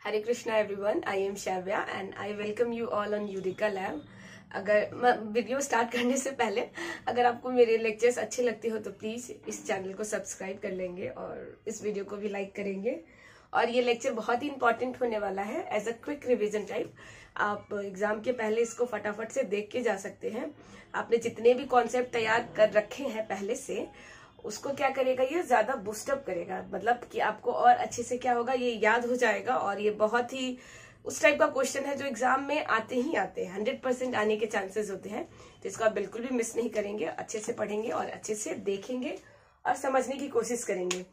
Hare Krishna everyone, I am Shravya and I welcome you all on Eureka lab. अगर video start करने से पहले अगर आपको मेरे लेक्चर्स अच्छे लगते हो तो प्लीज इस चैनल को सब्सक्राइब कर लेंगे और इस वीडियो को भी लाइक करेंगे। और ये लेक्चर बहुत ही इंपॉर्टेंट होने वाला है as a quick revision type. आप एग्जाम के पहले इसको फटाफट से देख के जा सकते हैं। आपने जितने भी कॉन्सेप्ट तैयार कर रखे हैं पहले से, उसको क्या करेगा, ये ज्यादा बूस्टअप करेगा। मतलब कि आपको और अच्छे से क्या होगा, ये याद हो जाएगा। और ये बहुत ही उस टाइप का क्वेश्चन है जो एग्जाम में आते ही आते हैं, 100% आने के चांसेस होते हैं। तो इसको आप बिल्कुल भी मिस नहीं करेंगे, अच्छे से पढ़ेंगे और अच्छे से देखेंगे और समझने की कोशिश करेंगे।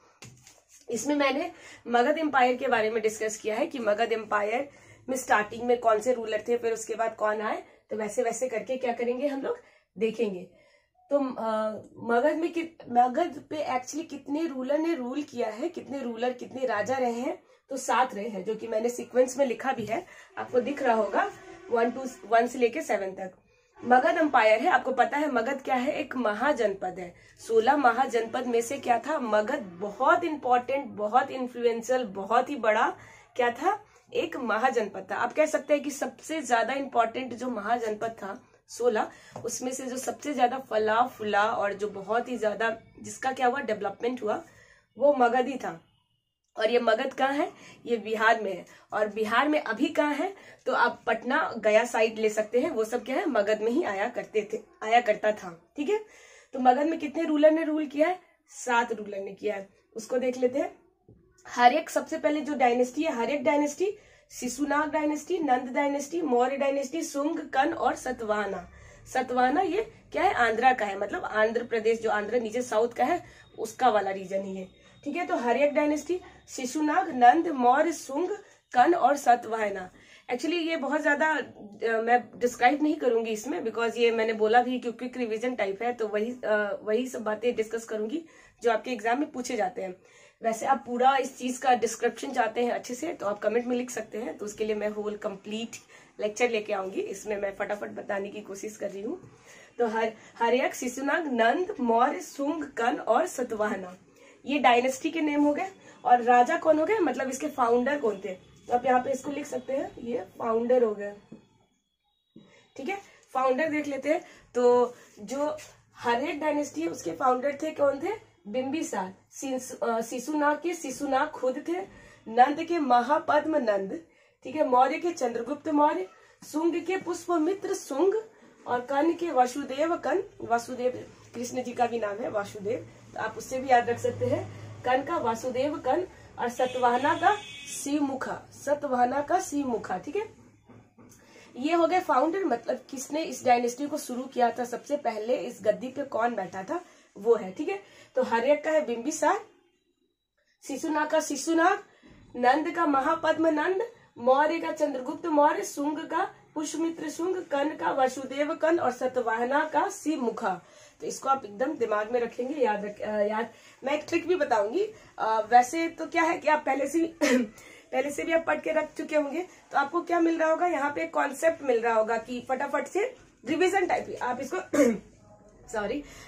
इसमें मैंने मगध एम्पायर के बारे में डिस्कस किया है कि मगध एम्पायर में स्टार्टिंग में कौन से रूलर थे, फिर उसके बाद कौन आए। तो वैसे वैसे करके क्या करेंगे, हम लोग देखेंगे। तो मगध पे एक्चुअली कितने रूलर ने रूल किया है, कितने राजा रहे हैं, तो 7 रहे हैं, जो कि मैंने सीक्वेंस में लिखा भी है, आपको दिख रहा होगा 1 से लेके 7 तक। मगध एम्पायर है, आपको पता है मगध क्या है, एक महाजनपद है। 16 महाजनपद में से क्या था, मगध बहुत इंपॉर्टेंट, बहुत इन्फ्लुएंशियल, बहुत ही बड़ा क्या था, एक महाजनपद था। आप कह सकते हैं कि सबसे ज्यादा इंपॉर्टेंट जो महाजनपद था 16, उसमें से जो सबसे ज्यादा फला फुला और जो बहुत ही ज्यादा जिसका क्या हुआ, डेवलपमेंट हुआ, वो मगध ही था। और ये मगध कहाँ है, ये बिहार में है। और बिहार में अभी कहाँ है, तो आप पटना गया साइड ले सकते हैं, वो सब क्या है, मगध में ही आया करता था। ठीक है, तो मगध में कितने रूलर ने रूल किया है, 7 रूलर ने किया है। उसको देख लेते हैं। हर्यक सबसे पहले जो डायनेस्टी है, हर्यक डायनेस्टी, शिशुनाग डायनेस्टी, नंद डायनेस्टी, मौर्य डायनेस्टी, शुंग, कन और सतवाहना। सतवाहना ये क्या है, आंध्रा का है, मतलब आंध्र प्रदेश, जो आंध्र नीचे साउथ का है उसका वाला रीजन ही है। ठीक है, तो हर्यक डायनेस्टी, शिशुनाग, नंद, मौर्य, शुंग, कन और सतवाहना। एक्चुअली ये बहुत ज्यादा मैं डिस्क्राइब नहीं करूंगी इसमें, बिकॉज ये मैंने बोला भी कि क्विक रिवीजन टाइप है, तो वही सब बातें डिस्कस करूंगी जो आपके एग्जाम में पूछे जाते हैं। वैसे आप पूरा इस चीज का डिस्क्रिप्शन चाहते हैं अच्छे से, तो आप कमेंट में लिख सकते हैं, तो उसके लिए मैं होल कंप्लीट लेक्चर लेके आऊंगी। इसमें मैं फटाफट बताने की कोशिश कर रही हूँ। तो हर्यक, शिशुनाग, नंद, मौर्य, शुंग, कन और सतवाहना, ये डायनेस्टी के नेम हो गए। और राजा कौन हो गए, मतलब इसके फाउंडर कौन थे, तो आप यहाँ पे इसको लिख सकते हैं, ये फाउंडर हो गए। ठीक है, फाउंडर देख लेते हैं। तो जो हर्यक डायनेस्टी है उसके फाउंडर थे, कौन थे, बिंबिसार। शिशुनाग के शिशुनाग खुद थे, नंद के महापद्म नंद, ठीक है, मौर्य के चंद्रगुप्त मौर्य, शुंग के पुष्पमित्र शुंग, और कन के वासुदेव कन। वासुदेव कृष्ण जी का भी नाम है वासुदेव, तो आप उससे भी याद रख सकते हैं, कन का वासुदेव कन। और सतवाहना का शिवमुखा, सतवाहना का शिवमुखा। ठीक है, ये हो गए फाउंडर, मतलब किसने इस डायनेस्टी को शुरू किया था, सबसे पहले इस गद्दी पे कौन बैठा था, वो है। ठीक है, तो हर्यक का है बिंबिसार, शिशुनाग का शिशुनाग, नंद का महापद्म नंद, मौर्य का चंद्रगुप्त मौर्य, शुंग का पुष्पमित्र शुंग, कन का वसुदेव कन और सतवाहना का शिवमुखा। तो इसको आप एकदम दिमाग में रखेंगे, याद। मैं एक ट्रिक भी बताऊंगी। वैसे तो क्या है कि आप पहले से भी आप पढ़ के रख चुके होंगे, तो आपको क्या मिल रहा होगा, यहाँ पे एक कॉन्सेप्ट मिल रहा होगा कि फटाफट से रिविजन टाइप आप इसको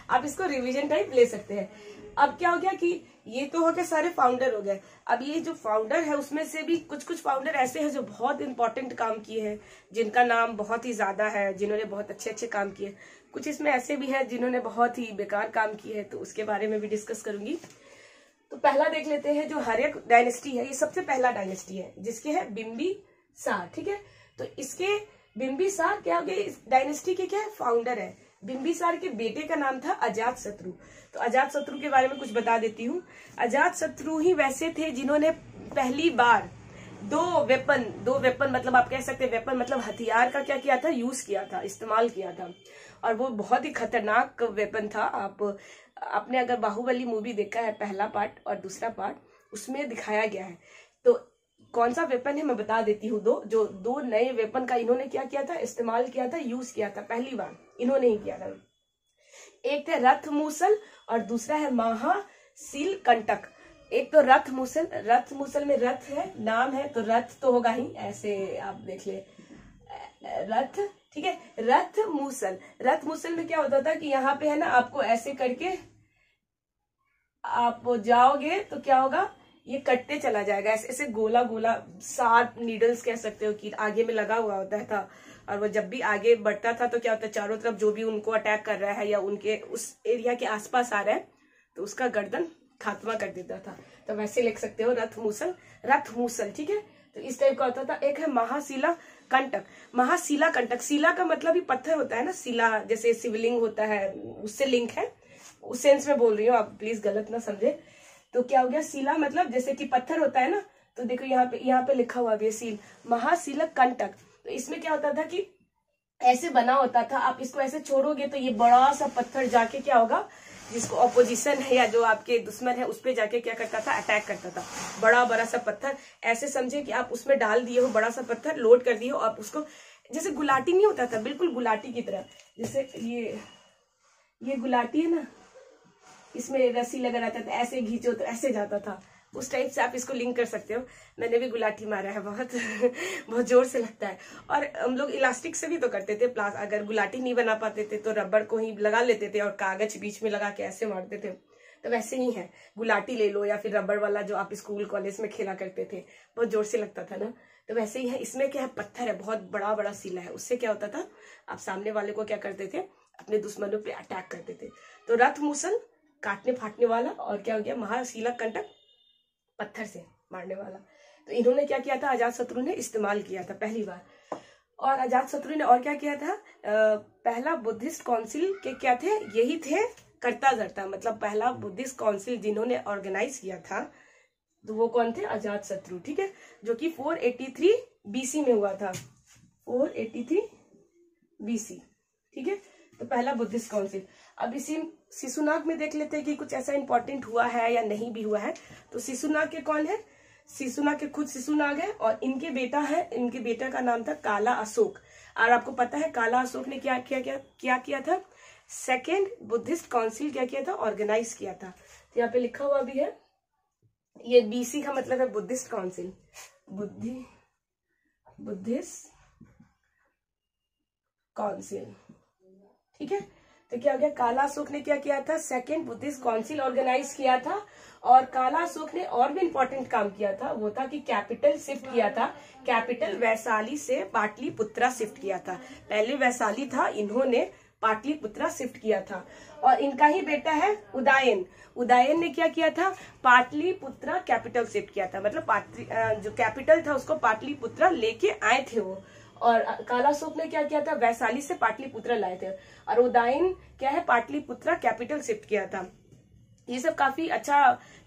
आप इसको रिवीजन टाइप ले सकते हैं। अब क्या हो गया कि ये तो हो गए सारे फाउंडर हो गए। अब ये जो फाउंडर है उसमें से भी कुछ फाउंडर ऐसे हैं जो बहुत इंपॉर्टेंट काम किए हैं, जिनका नाम बहुत ही ज्यादा है, जिन्होंने बहुत अच्छे काम किए। कुछ इसमें ऐसे भी हैं जिन्होंने बहुत ही बेकार काम किए हैं, तो उसके बारे में भी डिस्कस करूंगी। तो पहला देख लेते हैं, जो हर्यक डायनेस्टी है, ये सबसे पहला डायनेस्टी है, जिसके है बिंबिसार। ठीक है, तो इसके बिंबिसार क्या हो गए, इस डायनेस्टी के क्या है, फाउंडर है। बिंबिसार के बेटे का नाम था अजातशत्रु। तो अजातशत्रु के बारे में कुछ बता देती हूँ। अजातशत्रु ही वैसे थे जिन्होंने पहली बार दो वेपन मतलब आप कह सकते हैं वेपन मतलब हथियार का क्या किया था, यूज किया था, इस्तेमाल किया था। और वो बहुत ही खतरनाक वेपन था। आपने अगर बाहुबली मूवी देखा है, पहला पार्ट और दूसरा पार्ट, उसमें दिखाया गया है। तो कौन सा वेपन है मैं बता देती हूँ। दो नए वेपन का इन्होंने क्या किया था, इस्तेमाल किया था, यूज किया था, पहली बार इन्होंने ही किया था। एक थे रथ मूसल और दूसरा है महाशील कंटक। एक तो रथ मूसल में रथ है, नाम है, तो रथ तो होगा ही, ऐसे आप देख ले रथ। ठीक है, रथ मूसल में क्या होता था कि यहाँ पे है ना, आपको ऐसे करके आप जाओगे तो क्या होगा, ये कटते चला जाएगा, ऐसे ऐसे गोला गोला शार्प नीडल्स कह सकते हो कि आगे में लगा हुआ होता था। और वो जब भी आगे बढ़ता था तो क्या होता है, चारों तरफ जो भी उनको अटैक कर रहा है या उनके उस एरिया के आसपास आ रहा है तो उसका गर्दन खात्मा कर देता था। तो वैसे लिख सकते हो रथ मूसल, रथ मूसल, ठीक है। तो इस टाइप का होता था। एक है महाशिला कंटक। महाशिला कंटक, शिला का मतलब ही पत्थर होता है ना, शिला जैसे शिवलिंग होता है उससे लिंक है, उस सेंस में बोल रही हूँ, आप प्लीज गलत ना समझे। तो क्या हो गया, शिला मतलब जैसे कि पत्थर होता है ना, तो देखो यहाँ पे लिखा हुआ भी है सील, महाशिला कंटक। तो इसमें क्या होता था कि ऐसे बना होता था, आप इसको ऐसे छोड़ोगे तो ये बड़ा सा पत्थर जाके क्या होगा, जिसको ऑपोजिशन है या जो आपके दुश्मन है उस पे जाके क्या करता था, अटैक करता था। बड़ा सा पत्थर, ऐसे समझे कि आप उसमें डाल दिए हो, बड़ा सा पत्थर लोड कर दिए हो, आप उसको जैसे गुलाटी नहीं होता था, बिल्कुल गुलाटी की तरह, जैसे ये गुलाटी है ना, इसमें रस्सी लगा रहता था, ऐसे घींचो तो ऐसे जाता था, उस टाइप से आप इसको लिंक कर सकते हो। मैंने भी गुलाटी मारा है बहुत बहुत जोर से लगता है। और हम लोग इलास्टिक से भी तो करते थे, प्लास अगर गुलाटी नहीं बना पाते थे तो रबड़ को ही लगा लेते थे और कागज बीच में लगा के ऐसे मारते थे। तो वैसे ही है, गुलाटी ले लो या फिर रबड़ वाला जो आप स्कूल कॉलेज में खेला करते थे, बहुत जोर से लगता था ना, तो वैसे ही है। इसमें क्या है, पत्थर है, बहुत बड़ा शिला है, उससे क्या होता था, आप सामने वाले को क्या करते थे, अपने दुश्मनों पे अटैक करते थे। तो रथ मूसल काटने फाटने वाला, और क्या हो गया महाशिला कंटक पत्थर से मारने वाला। तो इन्होंने क्या किया था, अजातशत्रु ने इस्तेमाल किया था पहली बार। और अजातशत्रु ने और क्या किया था, पहला बुद्धिस्ट काउंसिल के क्या थे, यही थे करता धरता, मतलब पहला बुद्धिस्ट काउंसिल जिन्होंने ऑर्गेनाइज किया था तो वो कौन थे, अजातशत्रु, ठीक है, जो कि 483 बीसी में हुआ था, 483 बीसी, ठीक है। तो पहला बुद्धिस्ट काउंसिल। अब इसी शिशुनाग में देख लेते हैं कि कुछ ऐसा इंपॉर्टेंट हुआ है या नहीं भी हुआ है। तो शिशुनाग के कौन है, शिशुनाग के खुद शिशुनाग है और इनके बेटा है, इनके बेटा का नाम था काला अशोक। और आपको पता है काला अशोक ने क्या किया था, सेकेंड बुद्धिस्ट काउंसिल क्या किया था, ऑर्गेनाइज किया था। तो यहाँ पे लिखा हुआ भी है, ये बीसी का मतलब है बुद्धिस्ट काउंसिल, बुद्धिस्ट काउंसिल, ठीक है। तो क्या हो गया, काला अशोक ने क्या किया था, सेकेंड बुद्धिस्ट काउंसिल ऑर्गेनाइज किया था। और काला अशोक ने और भी इंपॉर्टेंट काम किया था, वो था कि कैपिटल शिफ्ट किया था, कैपिटल वैशाली से पाटलिपुत्रा शिफ्ट किया था। पहले वैशाली था, इन्होंने पाटलिपुत्रा शिफ्ट किया था। और इनका ही बेटा है उदयन, उदयन ने क्या किया था, पाटलिपुत्रा कैपिटल शिफ्ट किया था, मतलब जो कैपिटल था उसको पाटलिपुत्रा लेके आए थे वो। और काला अशोक ने क्या किया था, वैशाली से पाटलिपुत्रा लाए थे। और उदयन क्या है, पाटलिपुत्रा कैपिटल शिफ्ट किया था। ये सब काफी अच्छा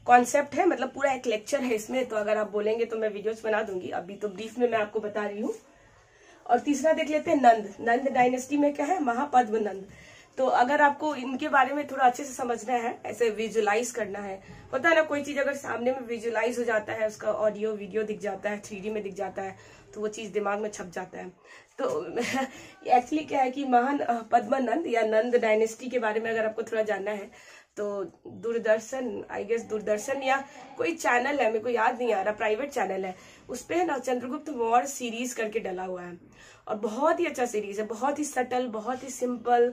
कॉन्सेप्ट है, मतलब पूरा एक लेक्चर है इसमें, तो अगर आप बोलेंगे तो मैं वीडियोस बना दूंगी, अभी तो ब्रीफ में मैं आपको बता रही हूँ। और तीसरा देख लेते हैं नंद डायनेस्टी में क्या है, महापद्म नंद। तो अगर आपको इनके बारे में थोड़ा अच्छे से समझना है, ऐसे विजुलाइज करना है, होता है ना कोई चीज अगर सामने में विजुलाइज हो जाता है, उसका ऑडियो वीडियो दिख जाता है, 3D में दिख जाता है, तो वो चीज दिमाग में छप जाता है। तो एक्चुअली क्या है कि महान पद्मनंद या नंद डायनेस्टी के बारे में अगर आपको थोड़ा जानना है तो दूरदर्शन, आई गेस दूरदर्शन या कोई चैनल है, मेरे को याद नहीं आ रहा, प्राइवेट चैनल है, उस पे ना चंद्रगुप्त मौर्य सीरीज करके डला हुआ है। और बहुत ही अच्छा सीरीज है, बहुत ही सटल, बहुत ही सिंपल,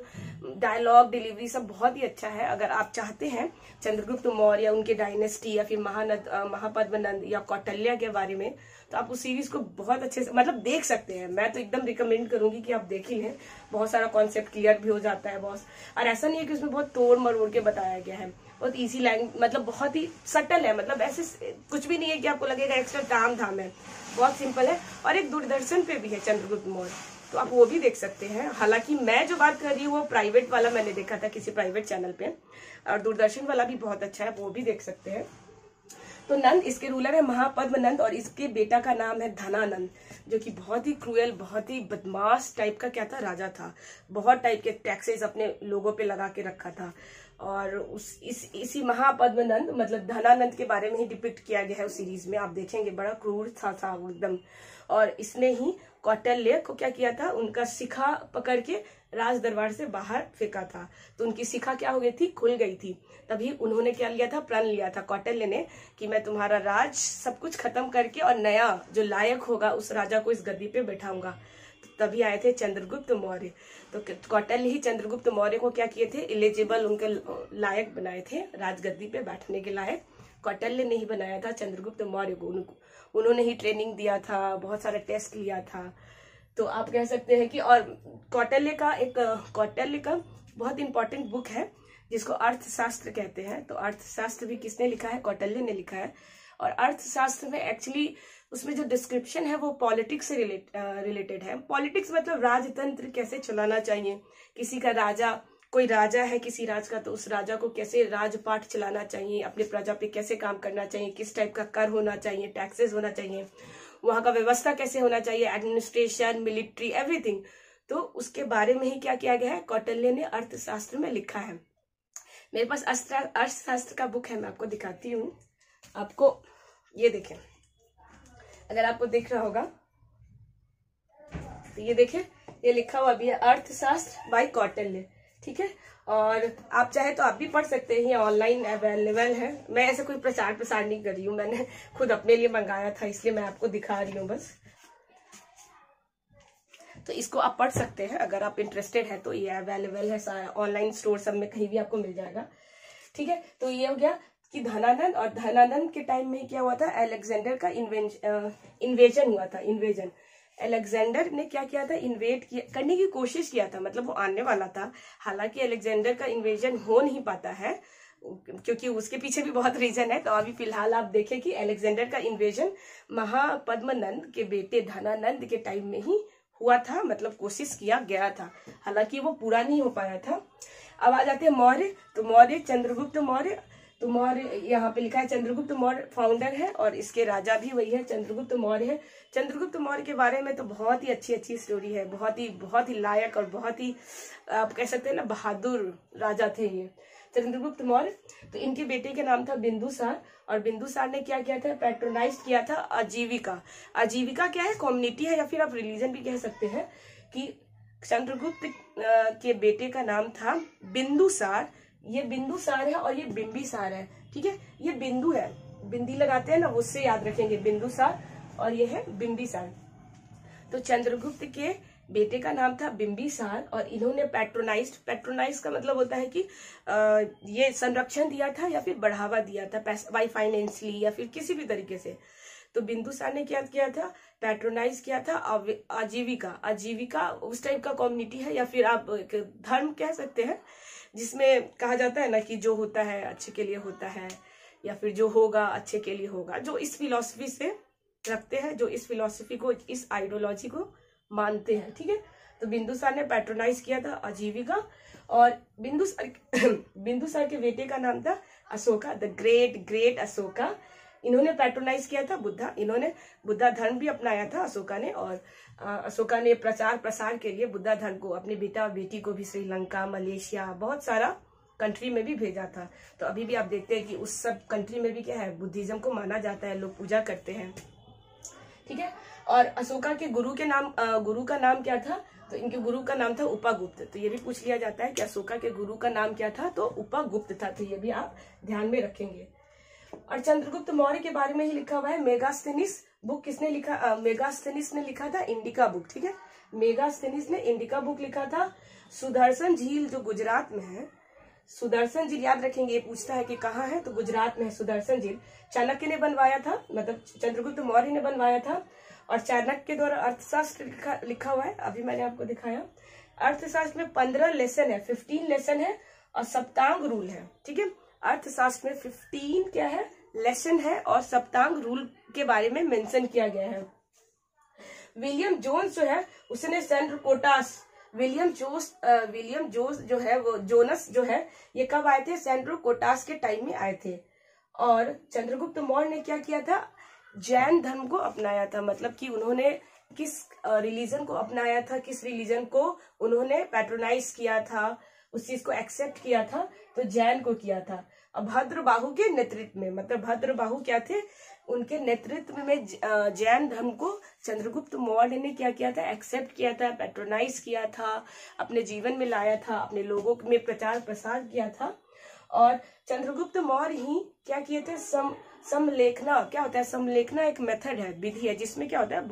डायलॉग डिलीवरी सब बहुत ही अच्छा है। अगर आप चाहते हैं चंद्रगुप्त मौर्य या उनके डायनेस्टी या फिर महापद्मनंद या कौटिल्य के बारे में, तो आप उस सीरीज को बहुत अच्छे से मतलब देख सकते हैं। मैं तो एकदम रिकमेंड करूंगी कि आप देख ही लें, बहुत सारा कॉन्सेप्ट क्लियर भी हो जाता है बॉस। और ऐसा नहीं है कि उसमें बहुत तोड़ मरोड़ के बताया गया है, बहुत इजी लैंग्वेज, मतलब बहुत ही सटल है, मतलब ऐसे कुछ भी नहीं है कि आपको लगेगा एक्स्ट्रा ताम धाम है, बहुत सिंपल है। और एक दूरदर्शन पे भी है चंद्रगुप्त मौर्य, तो आप वो भी देख सकते हैं। हालांकि मैं जो बात कर रही हूँ वो प्राइवेट वाला मैंने देखा था किसी प्राइवेट चैनल पे, और दूरदर्शन वाला भी बहुत अच्छा है, वो भी देख सकते हैं। तो नंद इसके रूलर है महापद्म नंद, और इसके बेटा का नाम है धनानंद, जो कि बहुत ही क्रूएल, बहुत ही बदमाश टाइप का क्या था, राजा था। बहुत टाइप के टैक्सेस अपने लोगों पे लगा के रखा था। और इसी महापद्म नंद मतलब धनानंद के बारे में ही डिपिक्ट किया गया है उस सीरीज में, आप देखेंगे बड़ा क्रूर था वो एकदम। और इसने ही कौटिल्य को क्या किया था, उनका शिखा पकड़ के राज दरबार से बाहर फेंका था। तो उनकी शिखा क्या हो गई थी, खुल गई थी। तभी उन्होंने क्या लिया था, प्रण लिया था कौटिल्य ने कि मैं तुम्हारा राज सब कुछ खत्म करके और नया जो लायक होगा उस राजा को इस गद्दी पे बैठाऊंगा। तो तभी आए थे चंद्रगुप्त मौर्य। तो कौटिल्य ही चंद्रगुप्त मौर्य को क्या किए थे, एलिजिबल, उनके लायक बनाए थे, राजगद्दी पे बैठने के लायक कौटिल्य ने ही बनाया था चंद्रगुप्त मौर्य को। उन्होंने ही ट्रेनिंग दिया था, बहुत सारा टेस्ट लिया था। तो आप कह सकते हैं कि, और कौटिल्य का बहुत इंपॉर्टेंट बुक है जिसको अर्थशास्त्र कहते हैं। तो अर्थशास्त्र भी किसने लिखा है? कौटिल्य ने लिखा है। और अर्थशास्त्र में एक्चुअली उसमें जो डिस्क्रिप्शन है वो पॉलिटिक्स से रिलेटेड है। पॉलिटिक्स मतलब राजतंत्र कैसे चलाना चाहिए, किसी का राजा, कोई राजा है किसी राज का, तो उस राजा को कैसे राजपाट चलाना चाहिए, अपने प्रजा पे कैसे काम करना चाहिए, किस टाइप का कर होना चाहिए, टैक्सेस होना चाहिए, वहां का व्यवस्था कैसे होना चाहिए, एडमिनिस्ट्रेशन, मिलिट्री, एवरीथिंग। तो उसके बारे में ही क्या किया गया है, कौटिल्य ने अर्थशास्त्र में लिखा है। मेरे पास अर्थशास्त्र का बुक है, मैं आपको दिखाती हूँ। आपको ये देखें, अगर आपको दिख रहा होगा तो ये देखें, ये लिखा हुआ भी है अर्थशास्त्र बाय कौटिल्य, ठीक है। और आप चाहे तो आप भी पढ़ सकते हैं, ये ऑनलाइन अवेलेबल है। मैं ऐसे कोई प्रचार प्रसार नहीं कर रही हूँ, मैंने खुद अपने लिए मंगाया था, इसलिए मैं आपको दिखा रही हूँ बस। तो इसको आप पढ़ सकते हैं अगर आप इंटरेस्टेड है तो, ये अवेलेबल है ऑनलाइन स्टोर सब में, कहीं भी आपको मिल जाएगा, ठीक है। तो ये हो गया कि धनानंद, और धनानंद के टाइम में क्या हुआ था, अलेक्जेंडर का इन्वेजन हुआ था। इन्वेजन, अलेक्जेंडर ने क्या किया था, इन्वेड करने की कोशिश किया था, मतलब वो आने वाला था। हालांकि अलेक्जेंडर का इन्वेजन हो नहीं पाता है क्योंकि उसके पीछे भी बहुत रीजन है। तो अभी फिलहाल आप देखें कि अलेक्जेंडर का इन्वेजन महापद्मनंद के बेटे धनानंद के टाइम में ही हुआ था, मतलब कोशिश किया गया था, हालांकि वो पूरा नहीं हो पाया था। अब आ जाते हैं मौर्य। तो मौर्य, चंद्रगुप्त मौर्य। तो मौर्य यहाँ पे लिखा है चंद्रगुप्त मौर्य फाउंडर है और इसके राजा भी वही है, चंद्रगुप्त मौर्य है। चंद्रगुप्त मौर्य के बारे में तो बहुत ही अच्छी स्टोरी है, बहुत ही लायक और बहुत ही आप कह सकते हैं ना बहादुर राजा थे ये चंद्रगुप्त मौर्य। तो इनके बेटे का नाम था बिंदुसार, और बिंदुसार ने क्या किया था, पैट्रोनाइज किया था आजीविका। आजीविका क्या है, कम्युनिटी है या फिर आप रिलीजन भी कह सकते हैं। कि चंद्रगुप्त के बेटे का नाम था बिंदुसार, ये बिंदुसार है और ये बिंबिसार है, ठीक है। ये बिंदु है, बिंदी लगाते हैं ना, उससे याद रखेंगे बिंदुसार, और ये है बिंबिसार। तो चंद्रगुप्त के बेटे का नाम था बिंबिसार और इन्होंने पैट्रोनाइज का मतलब होता है कि ये संरक्षण दिया था या फिर बढ़ावा दिया था, बाई फाइनेंशियली या फिर किसी भी तरीके से। तो बिंदुसार ने क्या किया था, पैट्रोनाइज किया था आजीविका उस टाइप का कम्युनिटी है या फिर आप धर्म कह सकते हैं, जिसमें कहा जाता है ना कि जो होता है अच्छे के लिए होता है या फिर जो होगा अच्छे के लिए होगा, जो इस फिलॉसफी से रखते हैं, जो इस फिलॉसफी को, इस आइडियोलॉजी को मानते हैं, ठीक है। तो बिंदुसार ने पैट्रोनाइज किया था आजीविका, और बिंदुसार के बेटे का नाम था अशोका, द ग्रेट अशोका। इन्होंने पैट्रोनाइज किया था बुद्धा, इन्होंने बुद्धा धर्म भी अपनाया था अशोका ने, और अशोका ने प्रचार प्रसार के लिए बुद्धा धर्म को अपने बेटा और बेटी को भी श्रीलंका, मलेशिया, बहुत सारा कंट्री में भी भेजा था। तो अभी भी आप देखते हैं कि उस सब कंट्री में भी क्या है, बुद्धिज्म को माना जाता है, लोग पूजा करते हैं, ठीक है। और अशोका के गुरु का नाम क्या था, तो इनके गुरु का नाम था उपगुप्त। तो ये भी पूछ लिया जाता है कि अशोका के गुरु का नाम क्या था, तो उपगुप्त था। तो ये भी आप ध्यान में रखेंगे। और चंद्रगुप्त मौर्य के बारे में ही लिखा हुआ है मेगास्थनीज बुक। किसने लिखा, मेगास्थनीज ने लिखा था इंडिका बुक, ठीक है। मेगास्थनीज ने इंडिका बुक लिखा था। सुदर्शन झील जो गुजरात में है, सुदर्शन झील याद रखेंगे, ये पूछता है कि कहाँ है, तो गुजरात में है सुदर्शन झील। चाणक्य ने बनवाया था, मतलब चंद्रगुप्त मौर्य ने बनवाया था, और चाणक्य के द्वारा अर्थशास्त्र लिखा हुआ है, अभी मैंने आपको दिखाया। अर्थशास्त्र में 15 लेसन है, 15 लेसन है और सप्तांग रूल है, ठीक है। अर्थशास्त्र में 15 क्या है, लेसन है और सप्तांग रूल के बारे में मेंशन किया गया है। विलियम जोन्स जो है उसने सेंट्रल कोटास, विलियम जोन्स जो है, वो जोनस जो है, ये कब आए थे, सेंट्रल कोटास के टाइम में आए थे। और चंद्रगुप्त मौर्य ने क्या किया था, जैन धर्म को अपनाया था, मतलब कि उन्होंने किस रिलीजन को अपनाया था, किस रिलीजन को उन्होंने पैट्रोनाइज किया था, उस चीज को एक्सेप्ट किया था, तो जैन को किया था। अब भद्रबाहु के नेतृत्व में, मतलब भद्रबाहु क्या थे, उनके नेतृत्व में जैन धर्म को चंद्रगुप्त मौर्य ने क्या किया था, एक्सेप्ट किया था, पैट्रोनाइज किया था, अपने जीवन में लाया था, अपने लोगों में प्रचार प्रसार किया था। और चंद्रगुप्त मौर्य ही क्या किए थे, समलेखना, क्या होता है समलेखना, एक मेथड है, विधि है, जिसमें क्या होता है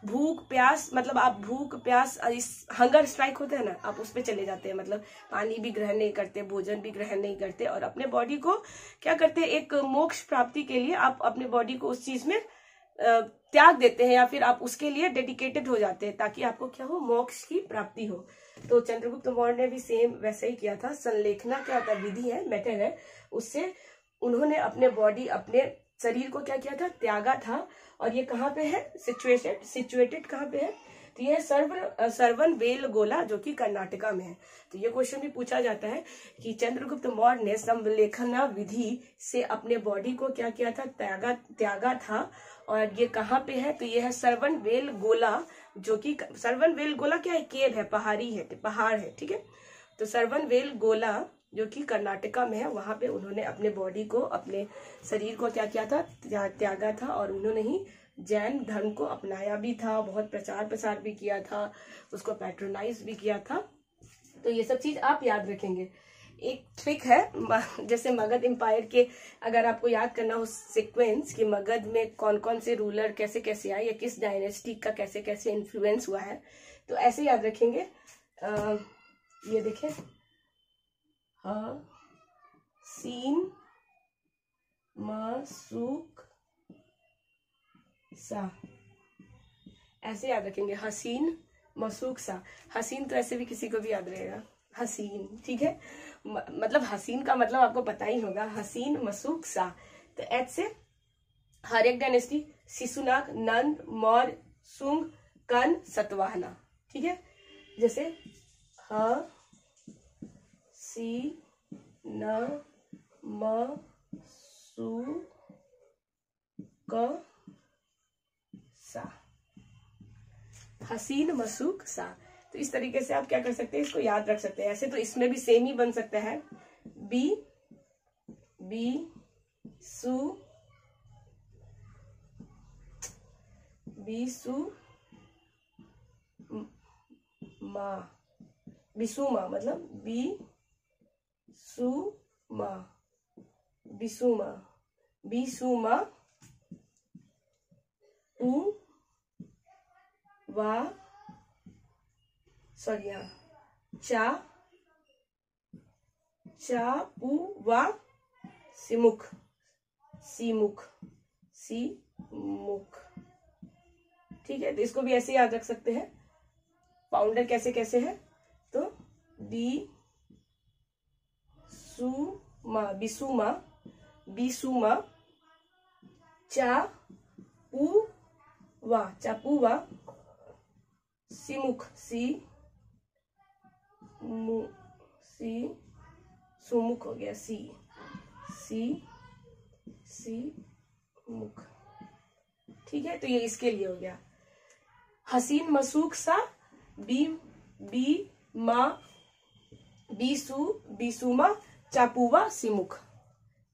भूख प्यास, मतलब आप भूख प्यास इस हंगर स्ट्राइक होता है ना, आप उस पर चले जाते हैं, मतलब पानी भी ग्रहण नहीं करते, भोजन भी ग्रहण नहीं करते, और अपने बॉडी को क्या करते हैं, एक मोक्ष प्राप्ति के लिए आप अपने बॉडी को उस चीज में त्याग देते हैं, या फिर आप उसके लिए डेडिकेटेड हो जाते हैं ताकि आपको क्या हो, मोक्ष की प्राप्ति हो। तो चंद्रगुप्त मौर्य ने भी सेम वैसा ही किया था। संलेखना क्या होता है, विधि है, मेथड है, उससे उन्होंने अपने बॉडी, अपने शरीर को क्या किया था, त्यागा था। और ये कहाँ पे है सिचुएटेड कहाँ पे है, तो ये सरवन बेलगोला जो कि कर्नाटका में है। तो ये क्वेश्चन भी पूछा जाता है कि चंद्रगुप्त मौर्य ने संलेखना विधि से अपने बॉडी को क्या किया था, त्यागा था, और ये कहाँ पे है, तो ये है सरवन बेलगोला, जो कि सरवन बेलगोला क्या है, केव है, पहाड़ है, ठीक है। तो सरवन बेलगोला जो कि कर्नाटका में है, वहां पे उन्होंने अपने बॉडी को, अपने शरीर को क्या किया था, त्यागा था, और उन्होंने ही जैन धर्म को अपनाया भी था, बहुत प्रचार प्रसार भी किया था, उसको पैट्रोनाइज भी किया था। तो ये सब चीज आप याद रखेंगे। एक ट्रिक है, जैसे मगध एम्पायर के, अगर आपको याद करना हो सीक्वेंस कि मगध में कौन कौन से रूलर कैसे कैसे आए, या किस डायनेस्टी का कैसे कैसे इन्फ्लुएंस हुआ है, तो ऐसे याद रखेंगे। ये देखें, हसीन मसूक सा, ऐसे याद रखेंगे, हसीन मसूक सा। हसीन तो ऐसे भी किसी को भी याद रहेगा, हसीन, ठीक है। मतलब हसीन का मतलब आपको पता ही होगा, हसीन मसूक सा। तो एच से हर एक डायनेस्टी, शिशुनाग, नंद, मौर्य, सुंग, कन, सतवाहना, ठीक है। जैसे ह सी न म सु क सा, हसीन मसूक सा। तो इस तरीके से आप क्या कर सकते हैं, इसको याद रख सकते हैं। ऐसे तो इसमें भी सेम ही बन सकता है, बी सु बिसुमा, मतलब बिसुमा सिमुख, ठीक है। तो इसको भी ऐसे याद रख सकते हैं। फाउंडर कैसे कैसे है, तो बिसुमा चापुवा सिमुख, सुमुख हो गया, मुख, ठीक है। तो ये इसके लिए हो गया, हसीन मसूक सा, बिसुमा चापुवा सिमुख।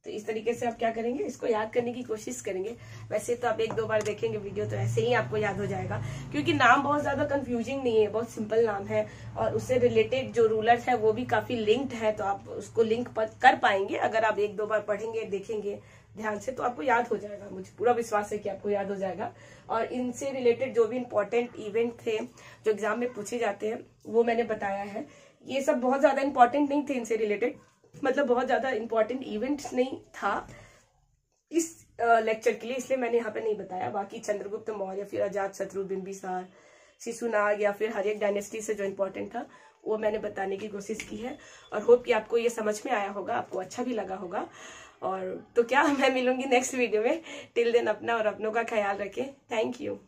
तो इस तरीके से आप क्या करेंगे, इसको याद करने की कोशिश करेंगे। वैसे तो आप 1-2 बार देखेंगे वीडियो तो ऐसे ही आपको याद हो जाएगा, क्योंकि नाम बहुत ज्यादा कंफ्यूजिंग नहीं है, बहुत सिंपल नाम है, और उससे रिलेटेड जो रूलर्स है वो भी काफी लिंक्ड है, तो आप उसको लिंक कर पाएंगे। अगर आप 1-2 बार पढ़ेंगे, देखेंगे ध्यान से, तो आपको याद हो जाएगा। मुझे पूरा विश्वास है कि आपको याद हो जाएगा। और इनसे रिलेटेड जो भी इम्पोर्टेंट इवेंट थे जो एग्जाम में पूछे जाते हैं वो मैंने बताया है। ये सब बहुत ज्यादा इंपॉर्टेंट नहीं थे इनसे रिलेटेड, मतलब बहुत ज्यादा इंपॉर्टेंट इवेंट्स नहीं था इस लेक्चर के लिए, इसलिए मैंने यहाँ पे नहीं बताया। बाकी चंद्रगुप्त मौर्य, फिर अजातशत्रु, बिंबिसार, शिशुनाग, या फिर हर एक डायनेस्टी से जो इम्पोर्टेंट था वो मैंने बताने की कोशिश की है। और होप कि आपको ये समझ में आया होगा, आपको अच्छा भी लगा होगा। और तो क्या, मैं मिलूंगी नेक्स्ट वीडियो में। टिल देन अपना और अपनों का ख्याल रखें। Thank you.